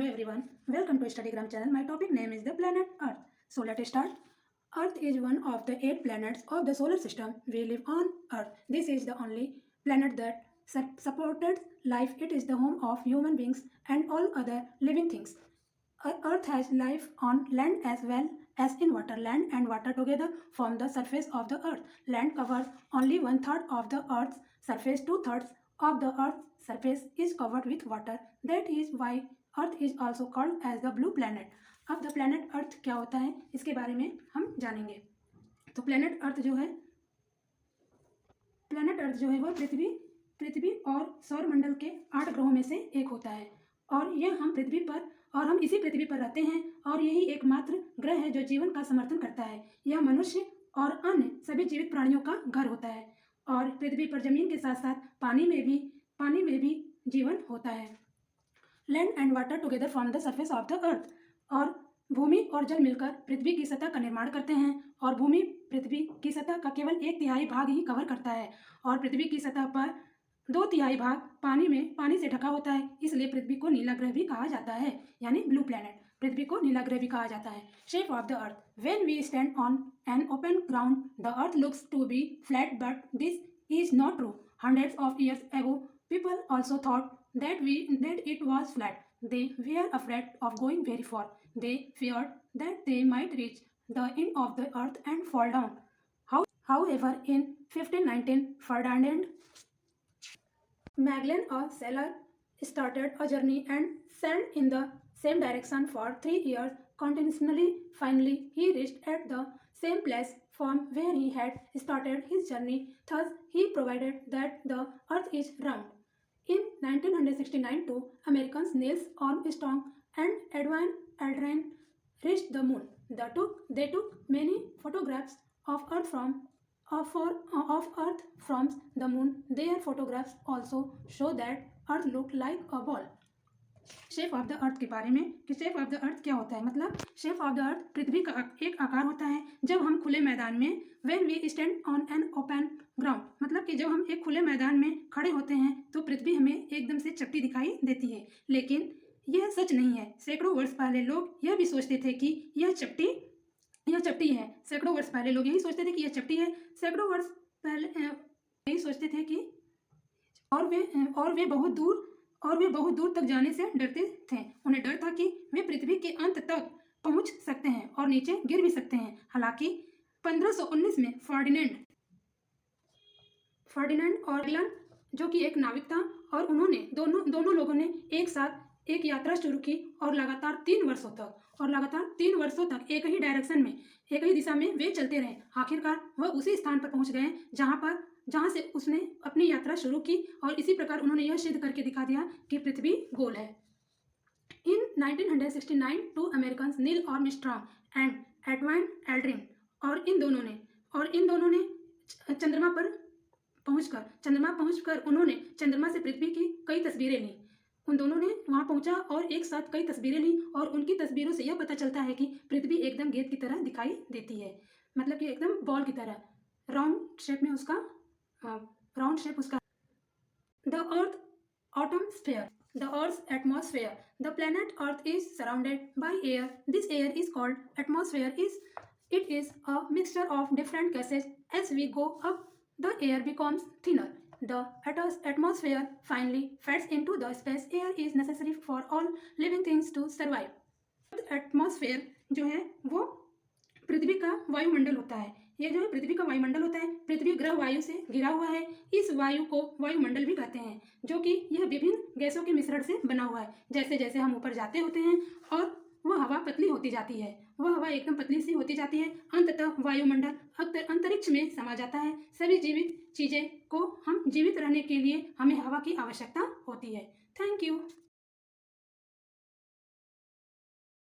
everyone, welcome to Studygram channel. My topic name is the planet Earth. So let's start. Earth is one of the 8 planets of the solar system. We live on Earth. This is the only planet that supported life. It is the home of human beings and all other living things. Earth has life on land as well as in water. Land and water together form the surface of the Earth. Land covers only 1/3 of the Earth's surface. 2/3 of the Earth's surface is covered with water. That is why Earth is also called as the blue planet. अब the planet earth क्या होता है इसके बारे में हम जानेंगे। तो प्लैनेट अर्थ जो है वो पृथ्वी और सौरमंडल के 8 ग्रहों में से एक होता है और यह हम इसी पृथ्वी पर रहते हैं और यही एकमात्र ग्रह है जो जीवन का समर्थन करता है। यह मनुष्य और अन्य सभी जीवित प्राणियों का घर होता है और पृथ्वी पर जमीन के साथ साथ पानी में भी जीवन होता है। Land and water together form the surface of the अर्थ। और भूमि और जल मिलकर पृथ्वी की सतह का निर्माण करते हैं और भूमि पृथ्वी की सतह का केवल 1/3 भाग ही कवर करता है और पृथ्वी की सतह पर 2/3 भाग पानी से ढका होता है। इसलिए पृथ्वी को नीला ग्रह भी कहा जाता है, यानी ब्लू प्लैनेट। पृथ्वी को नीला ग्रह भी कहा जाता है। Shape of the earth. When we stand on an open ground the earth looks to be flat, but this is not true. Hundreds of years ago people also thought that it was flat. They were afraid of going very far. They feared that they might reach the end of the earth and fall down. However, in 1519, Ferdinand Magellan, a sailor, started a journey and sailed in the same direction for 3 years continuously. Finally, he reached at the same place from where he had started his journey. Thus, he provided that the earth is round. In 1969, 2 Americans, Neil Armstrong and Edwin Aldrin, reached the moon. They took many photographs of Earth from the moon. Their photographs also show that Earth looked like a ball. Shape of the अर्थ के बारे में कि shape of the अर्थ क्या होता है। मतलब shape of the अर्थ पृथ्वी का एक आकार होता है जब हम खुले मैदान में when we stand on an open ground, मतलब कि जब हम एक खुले मैदान में खड़े होते हैं तो पृथ्वी हमें एकदम से चपटी दिखाई देती है। लेकिन यह सच नहीं है। सैकड़ों वर्ष पहले लोग यह भी सोचते थे कि यह चपटी है। सैकड़ों वर्ष पहले लोग यही सोचते थे कि यह चपटी है। सैकड़ों वर्ष पहले यही सोचते थे कि और वे बहुत दूर तक जाने से डरते थे। उन्हें डर था कि वे पृथ्वी के अंत तक पहुंच सकते हैं और नीचे गिर भी सकते हैं। हालांकि 1519 में फर्डिनेंड ऑर्गलन, जो कि एक नाविक था, और उन्होंने दोनों लोगों ने एक साथ एक यात्रा शुरू की और लगातार 3 वर्षों तक एक ही डायरेक्शन में, एक ही दिशा में वे चलते रहे। आखिरकार वह उसी स्थान पर पहुंच गए जहां से उसने अपनी यात्रा शुरू की और इसी प्रकार उन्होंने यह सिद्ध करके दिखा दिया कि पृथ्वी गोल है। In 1969, 2 Americans, Neil Armstrong and Edwin Aldrin, और इन दोनों ने चंद्रमा पहुंचकर उन्होंने चंद्रमा से पृथ्वी की कई तस्वीरें ली। उन दोनों ने वहां पहुंचा और एक साथ कई तस्वीरें ली और उनकी तस्वीरों से यह पता चलता है कि पृथ्वी एकदम गेंद की तरह दिखाई देती है, मतलब कि एकदम बॉल की तरह राउंड शेप उसका। The earth atmosphere. The earth atmosphere. The planet earth is surrounded by air. This air is called atmosphere. It is a mixture of different gases. As we go up, the air becomes thinner. The atmosphere finally fades into the space. Air is necessary for all living things to survive. Atmosphere जो है वो पृथ्वी का वायुमंडल होता है। ये जो है पृथ्वी का वायुमंडल होता है। पृथ्वी ग्रह वायु से घिरा हुआ है। इस वायु को वायुमंडल भी कहते हैं, जो कि यह विभिन्न गैसों के मिश्रण से बना हुआ है। जैसे जैसे हम ऊपर जाते होते हैं और वह हवा पतली होती जाती है, वह हवा एकदम पतली सी होती जाती है, अंततः वायुमंडल अंतरिक्ष में समा जाता है। सभी जीवित चीजें को हम जीवित रहने के लिए हमें हवा की आवश्यकता होती है। Thank you.